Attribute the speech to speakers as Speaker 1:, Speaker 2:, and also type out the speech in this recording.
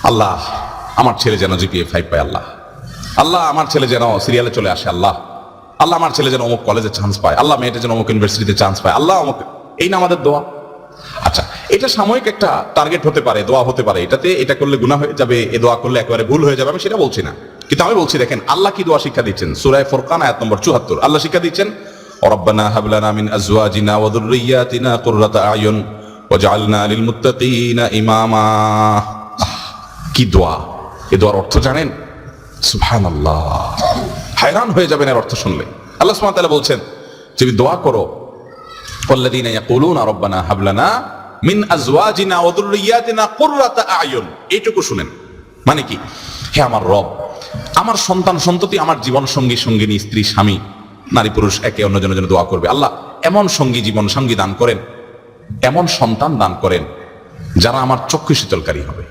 Speaker 1: আল্লাহ আমার ছেলে যেন জিপিএ 5 পায়, আল্লাহ আল্লাহ আমার ছেলে যেন সিরিয়ালে চলে আসে, আল্লাহ আল্লাহ আমার ছেলে যেন অমুক কলেজে চান্স পায়, আল্লাহ মেয়েটা যেন অমুক ইউনিভার্সিটিতে চান্স পায়, আল্লাহ অমুক। এই না আমাদের দোয়া। আচ্ছা, এটা সাময়িক একটা টার্গেট হতে পারে, দোয়া হতে পারে, এটাতে এটা করলে গুনাহ হয়ে যাবে, এ দোয়া করলে একেবারে ভুল হয়ে যাবে, আমি সেটা বলছি না। কিন্তু আমি বলছি, দেখেন আল্লাহ কি দোয়া শিক্ষা দিচ্ছেন। সূরা ফুরকান আয়াত নম্বর ৭৪ আল্লাহ শিক্ষা দিচ্ছেন, রব্বানা হাব লানা মিন আজওয়াজিনা ওয়া যুররিয়াতিনা কুররাতা আয়ুন ওয়াজআলনা লিল মুত্তাকিনা ইমামা। কি দোয়া! এই দোয়ার অর্থ জানেন? সুবহানাল্লাহ, হায়রান হয়ে যাবেন এর অর্থ শুনলে। আল্লাহ সুবহানাহু ওয়া তাআলা বলছেন, যদি দোয়া করো ওয়াল্লাযীনা ইয়াকুলুনা রব্বানা হাব লানা মিন আজওয়াজিনা ওয়া যুররিয়াতিনা কুররাতা আয়ুন, এইটুকু শুনেন। মানে কি? হে আমার রব, আমার সন্তান সন্ততি, আমার জীবন সঙ্গী সঙ্গিনী, স্ত্রী স্বামী, নারী পুরুষ একে অন্যজনের জন্য দোয়া করবে, আল্লাহ এমন সঙ্গী জীবন সঙ্গী দান করেন, এমন সন্তান দান করেন যারা আমার চক্ষু শীতলকারী হবে।